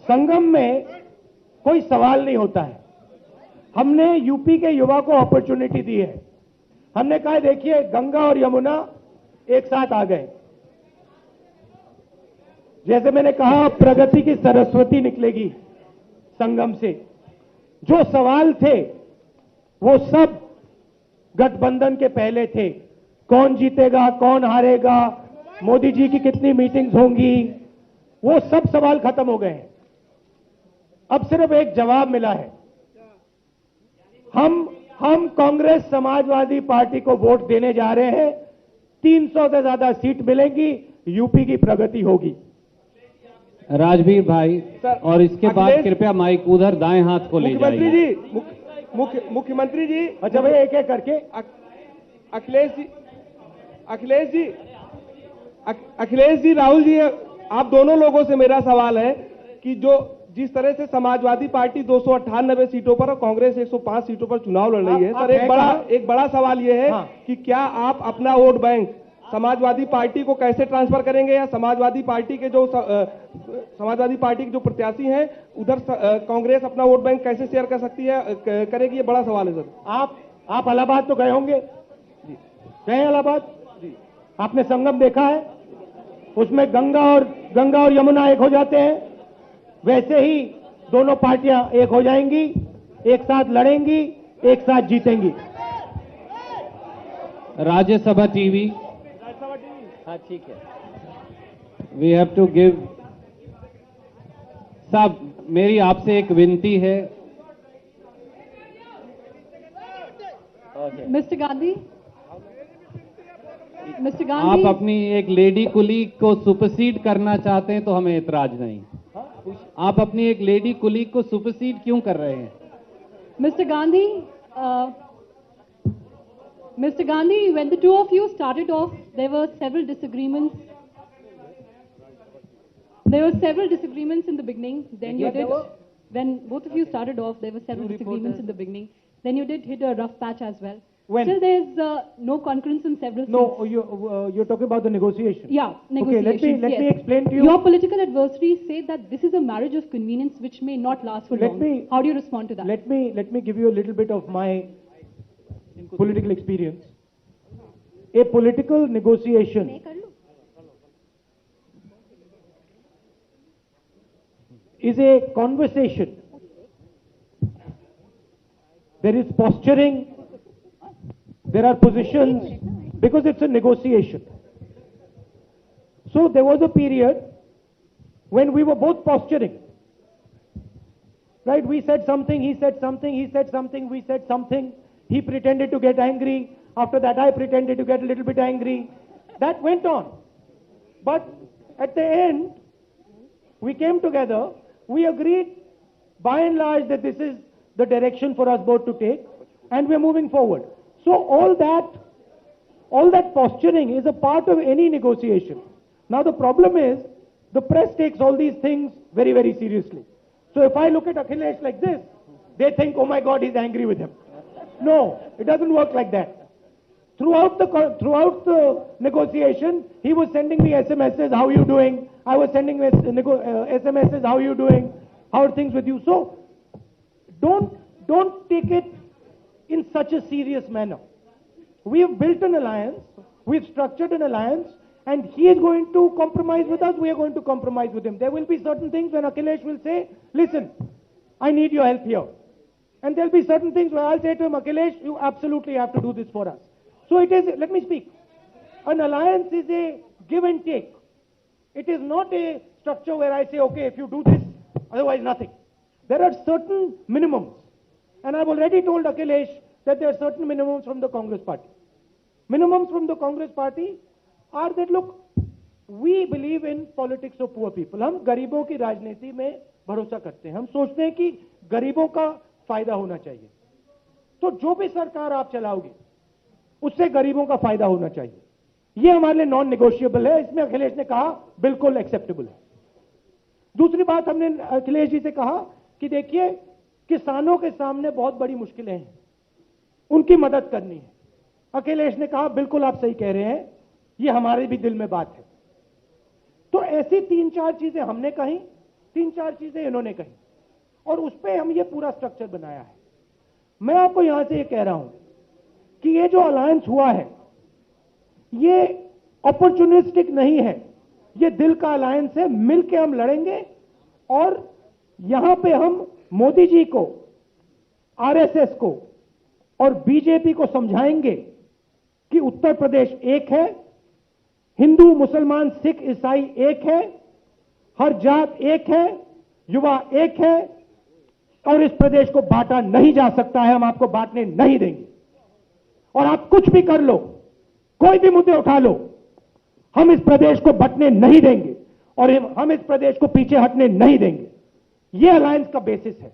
संगम में कोई सवाल नहीं होता है। हमने यूपी के युवा को अपॉर्चुनिटी दी है। हमने कहा देखिए गंगा और यमुना एक साथ आ गए, जैसे मैंने कहा प्रगति की सरस्वती निकलेगी संगम से। जो सवाल थे वो सब गठबंधन के पहले थे, कौन जीतेगा, कौन हारेगा, मोदी जी की कितनी मीटिंग्स होंगी, वो सब सवाल खत्म हो गए हैं। अब सिर्फ एक जवाब मिला है। हम कांग्रेस समाजवादी पार्टी को वोट देने जा रहे हैं, 300 से ज्यादा सीट मिलेंगी, यूपी की प्रगति होगी। राजवीर भाई, और इसके बाद कृपया माइक उधर दाएं हाथ को ले जाइए। मुख्यमंत्री जी, अच्छा भैया एक एक करके। अखिलेश जी, राहुल जी, आप दोनों लोगों से मेरा सवाल है कि जो जिस तरह से समाजवादी पार्टी 298 सीटों पर और कांग्रेस 105 सीटों पर चुनाव लड़ रही है, सर एक बड़ा सवाल यह है कि क्या आप अपना वोट बैंक समाजवादी पार्टी को कैसे ट्रांसफर करेंगे, या समाजवादी पार्टी के जो प्रत्याशी हैं उधर कांग्रेस अपना वोट बैंक कैसे शेयर कर सकती है, करेगी? ये बड़ा सवाल है सर। आप इलाहाबाद तो गए होंगे, गए इलाहाबाद? आपने संगम देखा है? उसमें गंगा और यमुना एक हो जाते हैं, वैसे ही दोनों पार्टियां एक हो जाएंगी, एक साथ लड़ेंगी, एक साथ जीतेंगी। राज्यसभा टीवी, हाँ ठीक है। We have to give. साहब, मेरी आपसे एक विनती है। मिस्टर गांधी, आप अपनी एक लेडी कुलीग को सुपरसीड करना चाहते हैं तो हमें एतराज नहीं। आप अपनी एक लेडी कुलीग को सुपरसीड क्यों कर रहे हैं? Mr. Gandhi, when the two of you started off, there were several disagreements. There were several disagreements in the beginning. Then you did, when both of you started off, there were several disagreements in the beginning. Then you did hit a rough patch as well. When? Still, there's no concurrence in several things. No, you're talking about the negotiation. Yeah, negotiations. Okay, let me explain to you. Your political adversaries say that this is a marriage of convenience which may not last for long. How do you respond to that? Let me give you a little bit of my political experience. A political negotiation is a conversation. There is posturing, there are positions, because it's a negotiation. So there was a period when we were both posturing. Right? We said something, he said something, he said something, we said something. He pretended to get angry. After that, I pretended to get a little bit angry. That went on. But at the end, we came together. We agreed, by and large, that this is the direction for us both to take, and we're moving forward. So all that posturing is a part of any negotiation. Now the problem is, the press takes all these things very, very seriously. So if I look at Akhilesh like this, they think, oh my God, he's angry with him. No, it doesn't work like that. Throughout the negotiation, he was sending me SMSs, how are you doing? I was sending SMSs, how are you doing? How are things with you? So don't take it in such a serious manner. We have built an alliance, we've structured an alliance, and he is going to compromise with us, we are going to compromise with him. There will be certain things when Akhilesh will say, listen, I need your help here. And there'll be certain things where I'll say to him, Akhilesh, you absolutely have to do this for us. So it is, let me speak. An alliance is a give and take. It is not a structure where I say, okay, if you do this, otherwise nothing. There are certain minimums. And I've already told Akhilesh that there are certain minimums from the Congress party. Minimums from the Congress party are that, look, we believe in politics of poor people. हम गरीबों की राजनीति में भरोसा करते हैं. हम सोचते हैं कि गरीबों का फायदा होना चाहिए. तो जो भी सरकार आप चलाओगे, उससे गरीबों का फायदा होना चाहिए. ये हमारे लिए नॉन नेगोशिएबल है. इसमें अखिलेश ने कहा बिल्कुल एक्सेप्टेबल है. दूसरी बात हमने अखिलेश जी से कहा कि देखिए, किसानों के सामने बहुत बड़ी मुश्किलें हैं, उनकी मदद करनी है. अखिलेश ने कहा बिल्कुल आप सही कह रहे हैं, ये हमारे भी दिल में बात है. तो ऐसी 3-4 चीजें हमने कही, 3-4 चीजें इन्होंने कही, और उस पर हम ये पूरा स्ट्रक्चर बनाया है. मैं आपको यहां से ये कह रहा हूं कि ये जो अलायंस हुआ है, ये अपॉर्चुनिस्टिक नहीं है. ये दिल का अलायंस है. मिलके हम लड़ेंगे और यहां पे हम मोदी जी को, आरएसएस को और बीजेपी को समझाएंगे कि उत्तर प्रदेश एक है, हिंदू मुसलमान सिख ईसाई एक है, हर जात एक है, युवा एक है, और इस प्रदेश को बांटा नहीं जा सकता है. हम आपको बांटने नहीं देंगे. और आप कुछ भी कर लो, कोई भी मुद्दे उठा लो, हम इस प्रदेश को बंटने नहीं देंगे और हम इस प्रदेश को पीछे हटने नहीं देंगे. ये अलायंस का बेसिस है.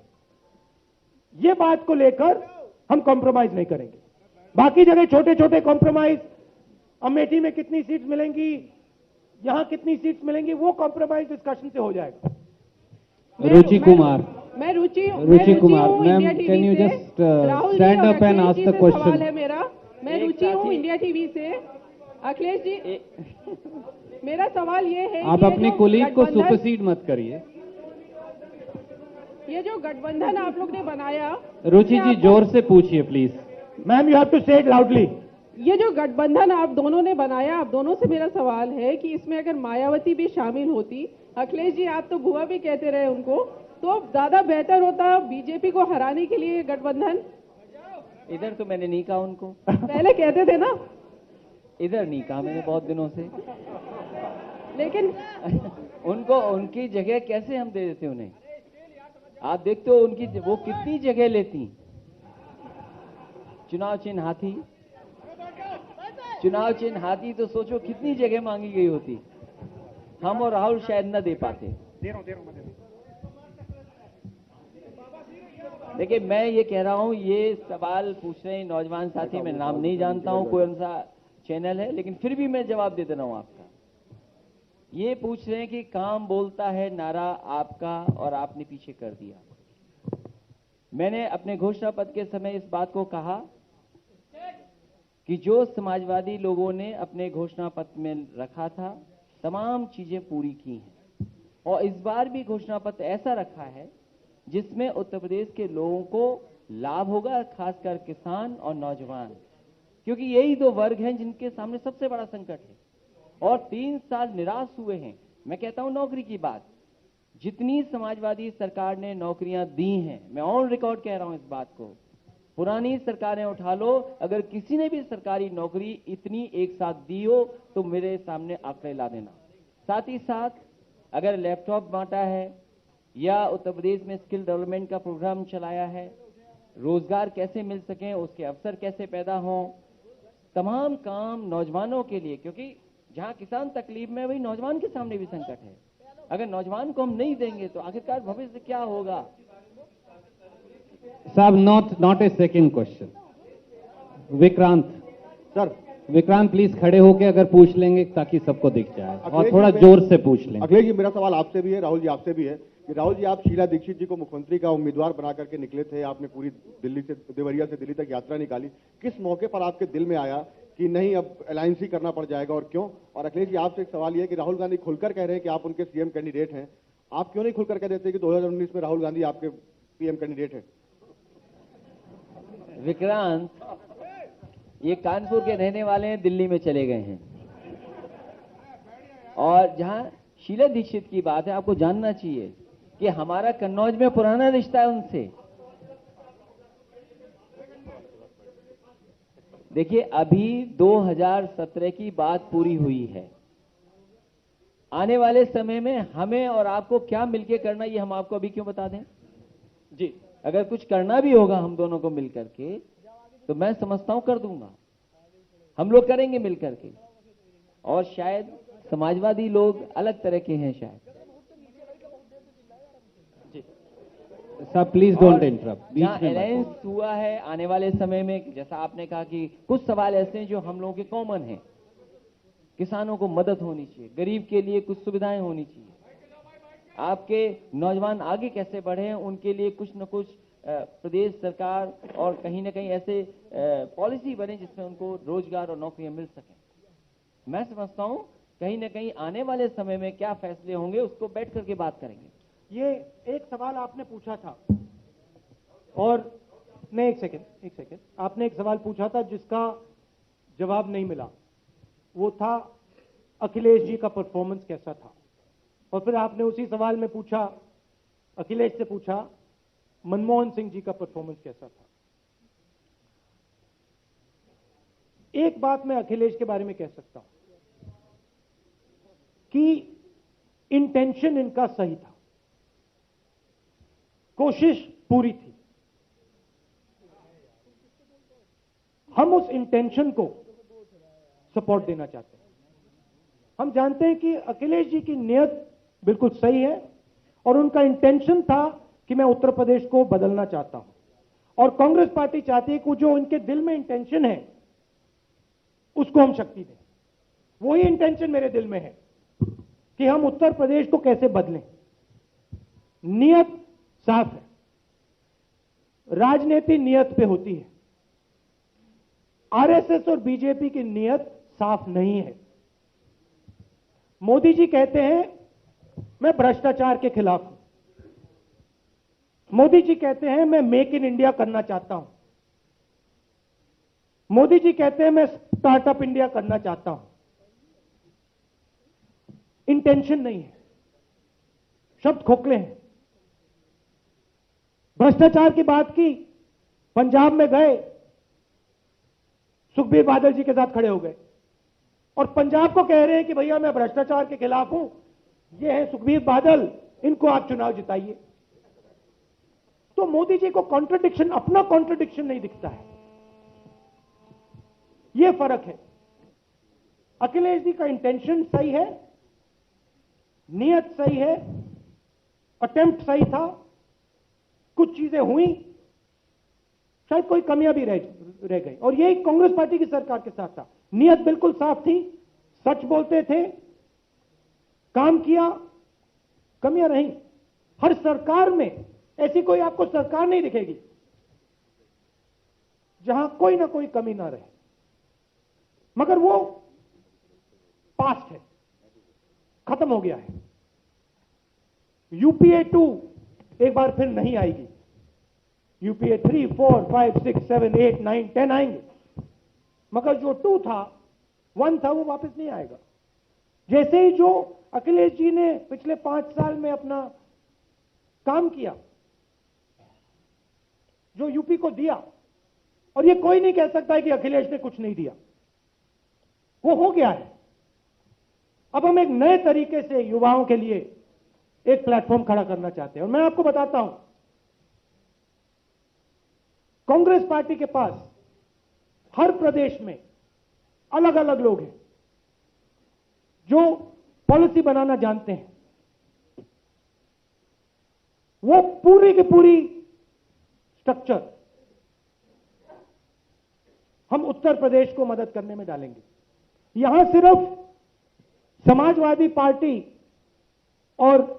ये बात को लेकर हम कॉम्प्रोमाइज नहीं करेंगे. बाकी जगह छोटे छोटे कॉम्प्रोमाइज, अमेठी में कितनी सीट्स मिलेंगी, यहां कितनी सीट्स मिलेंगी, वो कॉम्प्रोमाइज डिस्कशन से हो जाएगा. रुचि कुमार, मैं Ruchi Kumar, ma'am can you just stand up and ask the question. सवाल है मेरा. मैं रुचि हूँ इंडिया टीवी से. अखिलेश जी, मेरा सवाल ये है, आप अपने कोलीग को सुपरसीड मत करिए. ये जो गठबंधन आप लोग ने बनाया, रुचि जी जोर से पूछिए please. Ma'am you have to say it loudly. ये जो गठबंधन आप दोनों ने बनाया, आप दोनों से मेरा सवाल है कि इसमें अगर मायावती भी शामिल होती, अखिलेश जी आप तो बुआ भी कहते रहे उनको, तो ज्यादा बेहतर होता बीजेपी को हराने के लिए गठबंधन. इधर तो मैंने नहीं कहा उनको. पहले कहते थे ना. इधर नहीं कहा मैंने बहुत दिनों से. लेकिन उनको उनकी जगह कैसे हम दे देते उन्हें. आप देखते हो उनकी वो कितनी जगह लेती. चुनाव चिन्ह हाथी, चुनाव चिन्ह हाथी, तो सोचो कितनी जगह मांगी गई होती. हम और राहुल शायद न दे पाते. देखिए, मैं ये कह रहा हूं, ये सवाल पूछ रहे हैं नौजवान साथी, मैं नाम नहीं जानता हूं कौन सा चैनल है, लेकिन फिर भी मैं जवाब दे रहा हूं आपका. ये पूछ रहे हैं कि काम बोलता है नारा आपका और आपने पीछे कर दिया. मैंने अपने घोषणा पत्र के समय इस बात को कहा कि जो समाजवादी लोगों ने अपने घोषणा पत्र में रखा था, तमाम चीजें पूरी की हैं. और इस बार भी घोषणा पत्र ऐसा रखा है जिसमें उत्तर प्रदेश के लोगों को लाभ होगा, खासकर किसान और नौजवान, क्योंकि यही दो वर्ग हैं जिनके सामने सबसे बड़ा संकट है. और 3 साल निराश हुए हैं. मैं कहता हूं नौकरी की बात, जितनी समाजवादी सरकार ने नौकरियां दी हैं, मैं ऑन रिकॉर्ड कह रहा हूं इस बात को, पुरानी सरकारें उठा लो, अगर किसी ने भी सरकारी नौकरी इतनी एक साथ दी हो तो मेरे सामने आंकड़े ला देना. साथ ही साथ अगर लैपटॉप बांटा है या उत्तर प्रदेश में स्किल डेवलपमेंट का प्रोग्राम चलाया है, रोजगार कैसे मिल सके, उसके अवसर कैसे पैदा हों, तमाम काम नौजवानों के लिए, क्योंकि जहां किसान तकलीफ में वही नौजवान के सामने भी संकट है. अगर नौजवान को हम नहीं देंगे तो आखिरकार भविष्य क्या होगा. साहब, not a second question. Vikrant sir, Vikrant please खड़े होके अगर पूछ लेंगे ताकि सबको दिख जाए, और थोड़ा जोर से पूछ लें. अखिलेश जी, मेरा सवाल आपसे भी है, राहुल जी आपसे भी है कि राहुल जी, आप शीला दीक्षित जी को मुख्यमंत्री का उम्मीदवार बना करके निकले थे. आपने पूरी दिल्ली से, देवरिया से दिल्ली तक यात्रा निकाली. किस मौके पर आपके दिल में आया कि नहीं, अब अलायंस ही करना पड़ जाएगा, और क्यों? और अखिलेश जी, आपसे एक सवाल यह है कि राहुल गांधी खुलकर कह रहे हैं कि आप उनके सीएम कैंडिडेट हैं. आप क्यों नहीं खुलकर कह देते कि 2019 में राहुल गांधी आपके पीएम कैंडिडेट हैं? विक्रांत, ये कानपुर के रहने वाले हैं, दिल्ली में चले गए हैं. और जहां शीला दीक्षित की बात है, आपको जानना चाहिए कि हमारा कन्नौज में पुराना रिश्ता है उनसे। देखिए, अभी 2017 की बात पूरी हुई है। आने वाले समय में हमें और आपको क्या मिलके करना, ये हम आपको अभी क्यों बता दें जी। अगर कुछ करना भी होगा हम दोनों को मिलकर के, तो मैं समझता हूं कर दूंगा, हम लोग करेंगे मिलकर के। और शायद समाजवादी लोग अलग तरह के हैं शायद। Sir please don't interrupt. जहां अलायंस हुआ है आने वाले समय में, जैसा आपने कहा कि कुछ सवाल ऐसे हैं जो हम लोगों के कॉमन हैं। किसानों को मदद होनी चाहिए, गरीब के लिए कुछ सुविधाएं होनी चाहिए, आपके नौजवान आगे कैसे बढ़े हैं उनके लिए कुछ न कुछ प्रदेश सरकार और कहीं ना कहीं ऐसे पॉलिसी बने जिसमें उनको रोजगार और नौकरियां मिल सकें। मैं समझता हूं कहीं ना कहीं आने वाले समय में क्या फैसले होंगे उसको बैठ करके बात करेंगे। ये एक सवाल आपने पूछा था, और नहीं, एक सेकेंड, आपने एक सवाल पूछा था जिसका जवाब नहीं मिला। वो था अखिलेश जी का परफॉर्मेंस कैसा था, और फिर आपने उसी सवाल में पूछा, अखिलेश से पूछा, मनमोहन सिंह जी का परफॉर्मेंस कैसा था। एक बात मैं अखिलेश के बारे में कह सकता हूं कि इंटेंशन इनका सही था, कोशिश पूरी थी। हम उस इंटेंशन को सपोर्ट देना चाहते हैं। हम जानते हैं कि अखिलेश जी की नीयत बिल्कुल सही है और उनका इंटेंशन था कि मैं उत्तर प्रदेश को बदलना चाहता हूं, और कांग्रेस पार्टी चाहती है कि जो उनके दिल में इंटेंशन है उसको हम शक्ति दें। वही इंटेंशन मेरे दिल में है कि हम उत्तर प्रदेश को कैसे बदलें। नीयत साफ है, राजनीति नीयत पे होती है। आरएसएस और बीजेपी की नीयत साफ नहीं है। मोदी जी कहते हैं मैं भ्रष्टाचार के खिलाफ हूं, मोदी जी कहते हैं मैं मेक इन इंडिया करना चाहता हूं, मोदी जी कहते हैं मैं स्टार्टअप इंडिया करना चाहता हूं। इंटेंशन नहीं है, शब्द खोखले हैं। भ्रष्टाचार की बात की, पंजाब में गए, सुखबीर बादल जी के साथ खड़े हो गए और पंजाब को कह रहे हैं कि भैया मैं भ्रष्टाचार के खिलाफ हूं, ये है सुखबीर बादल, इनको आप चुनाव जिताइए। तो मोदी जी को कॉन्ट्रडिक्शन, अपना कॉन्ट्रडिक्शन नहीं दिखता है। यह फर्क है। अखिलेश जी का इंटेंशन सही है, नीयत सही है, अटेम्प्ट सही था, कुछ चीजें हुई, शायद कोई कमियां भी रह गई, और यही कांग्रेस पार्टी की सरकार के साथ था। नीयत बिल्कुल साफ थी, सच बोलते थे, काम किया, कमियां रही। हर सरकार में ऐसी कोई आपको सरकार नहीं दिखेगी जहां कोई ना कोई कमी ना रहे, मगर वो पास्ट है, खत्म हो गया है। यूपीए 2 एक बार फिर नहीं आएगी। यूपीए 3, 4, 5, 6, 7, 8, 9, 10 आएंगे, मगर जो 2 था, 1 था, वो वापस नहीं आएगा। जैसे ही जो अखिलेश जी ने पिछले 5 साल में अपना काम किया, जो यूपी को दिया, और ये कोई नहीं कह सकता है कि अखिलेश ने कुछ नहीं दिया, वो हो गया है। अब हम एक नए तरीके से युवाओं के लिए एक प्लेटफॉर्म खड़ा करना चाहते हैं। और मैं आपको बताता हूं, कांग्रेस पार्टी के पास हर प्रदेश में अलग अलग लोग हैं जो पॉलिसी बनाना जानते हैं। वो पूरी की पूरी स्ट्रक्चर हम उत्तर प्रदेश को मदद करने में डालेंगे। यहां सिर्फ समाजवादी पार्टी और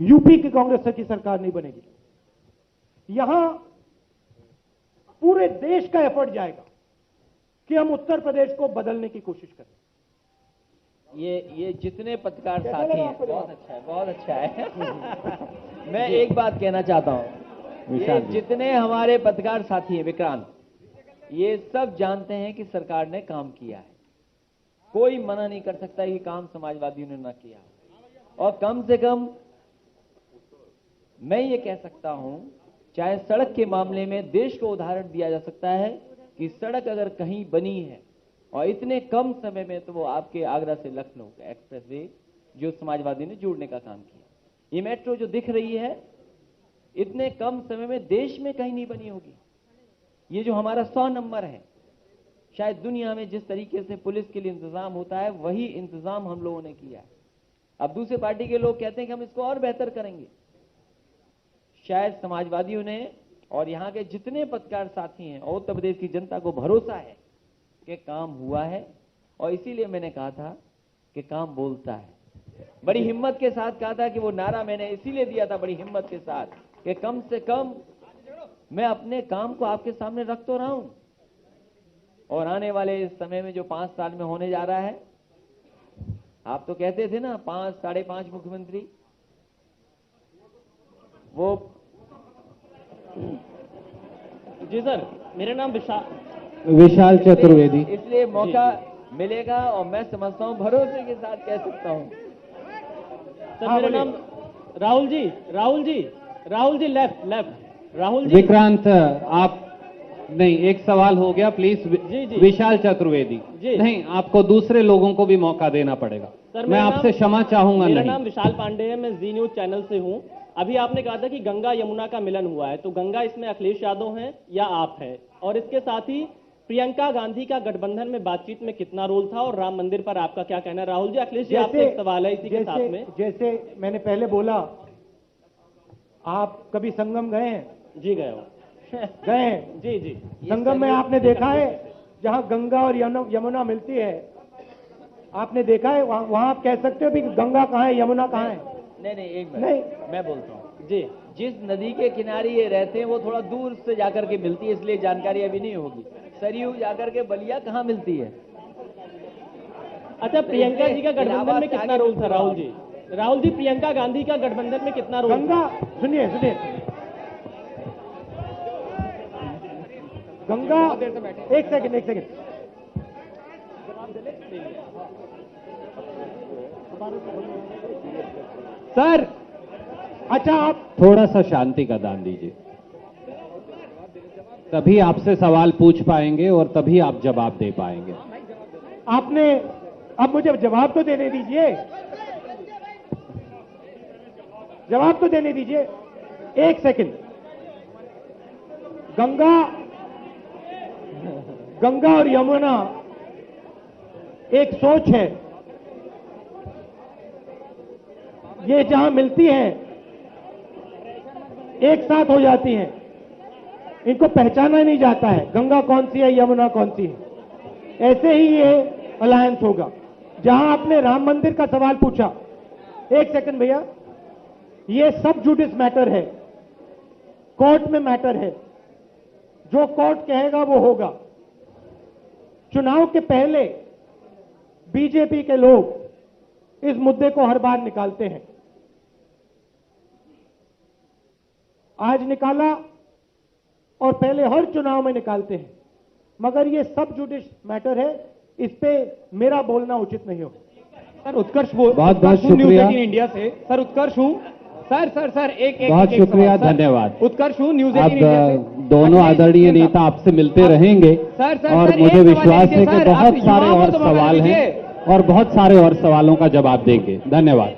यूपी की कांग्रेस की सरकार नहीं बनेगी, यहां पूरे देश का एफर्ट जाएगा कि हम उत्तर प्रदेश को बदलने की कोशिश करें। ये जितने पत्रकार साथी हैं, बहुत अच्छा है, बहुत अच्छा है। मैं एक बात कहना चाहता हूं, ये जितने हमारे पत्रकार साथी हैं विक्रांत, ये सब जानते हैं कि सरकार ने काम किया है। कोई मना नहीं कर सकता कि काम समाजवादियों ने ना किया। और कम से कम मैं ये कह सकता हूं, चाहे सड़क के मामले में देश को उदाहरण दिया जा सकता है कि सड़क अगर कहीं बनी है और इतने कम समय में, तो वो आपके आगरा से लखनऊ का एक्सप्रेसवे जो समाजवादी ने जोड़ने का काम किया। ये मेट्रो जो दिख रही है इतने कम समय में देश में कहीं नहीं बनी होगी। ये जो हमारा 100 नंबर है, शायद दुनिया में जिस तरीके से पुलिस के लिए इंतजाम होता है वही इंतजाम हम लोगों ने किया है। अब दूसरे पार्टी के लोग कहते हैं कि हम इसको और बेहतर करेंगे। शायद समाजवादियों ने और यहाँ के जितने पत्रकार साथी हैं और उत्तर प्रदेश की जनता को भरोसा है कि काम हुआ है, और इसीलिए मैंने कहा था कि काम बोलता है। बड़ी हिम्मत के साथ कहा था कि वो नारा मैंने इसीलिए दिया था बड़ी हिम्मत के साथ कि कम से कम मैं अपने काम को आपके सामने रख तो रहा हूं, और आने वाले इस समय में जो 5 साल में होने जा रहा है, आप तो कहते थे ना 5 साढ़े 5 मुख्यमंत्री, वो जी सर, मेरा नाम विशाल चतुर्वेदी। इसलिए मौका मिलेगा और मैं समझता हूं भरोसे के साथ कह सकता हूं। सर मेरा नाम राहुल जी लेफ्ट राहुल जी। विक्रांत आप नहीं, एक सवाल हो गया प्लीज। विशाल चतुर्वेदी नहीं, आपको दूसरे लोगों को भी मौका देना पड़ेगा। सर मैं आपसे क्षमा चाहूंगा। मेरा नहीं, नाम विशाल पांडे है, मैं जी न्यूज चैनल से हूं। अभी आपने कहा था कि गंगा यमुना का मिलन हुआ है, तो गंगा इसमें अखिलेश यादव हैं या आप हैं? और इसके साथ ही प्रियंका गांधी का गठबंधन में बातचीत में कितना रोल था, और राम मंदिर पर आपका क्या कहना है? राहुल जी, अखिलेश जी आपसे एक सवाल है इसी के साथ में। जैसे मैंने पहले बोला, आप कभी संगम गए हैं? जी गए हो। गए हैं? जी। संगम में आपने देखा है जहां गंगा और यमुना मिलती है, आपने देखा है? वहां आप कह सकते हो भी गंगा कहाँ है, यमुना कहाँ है? नहीं, एक मिनट मैं बोलता हूँ जी। जिस नदी के किनारे ये रहते हैं वो थोड़ा दूर से जाकर के मिलती है, इसलिए जानकारी अभी नहीं होगी। सरयू जाकर के बलिया कहाँ मिलती है? अच्छा, प्रियंका जी का गठबंधन में कितना रोल था? राहुल जी प्रियंका गांधी का गठबंधन में कितना रोल? गंगा, सुनिए गंगा, एक सेकंड। सर अच्छा, आप थोड़ा सा शांति का दान दीजिए, तभी आपसे सवाल पूछ पाएंगे और तभी आप जवाब दे पाएंगे। आपने अब मुझे जवाब तो देने दीजिए, जवाब तो देने दीजिए। एक सेकंड। गंगा और यमुना एक सोच है, ये जहां मिलती हैं एक साथ हो जाती हैं, इनको पहचाना नहीं जाता है गंगा कौन सी है, यमुना कौन सी है। ऐसे ही ये अलायंस होगा। जहां आपने राम मंदिर का सवाल पूछा, एक सेकंड भैया, ये सब जुडिस मैटर है, कोर्ट में मैटर है, जो कोर्ट कहेगा वो होगा। चुनाव के पहले बीजेपी के लोग इस मुद्दे को हर बार निकालते हैं, आज निकाला और पहले हर चुनाव में निकालते हैं, मगर ये सब जुडिस मैटर है, इस पे मेरा बोलना उचित नहीं हो। सर उत्कर्ष बहुत शुक्रिया। इंडिया से सर उत्कर्ष हूँ। सर एक बहुत शुक्रिया, धन्यवाद। उत्कर्ष हूँ न्यूज अब दोनों आदरणीय नेता आपसे मिलते रहेंगे और मुझे विश्वास है कि बहुत सारे और सवाल हैं और बहुत सारे और सवालों का जवाब देंगे। धन्यवाद।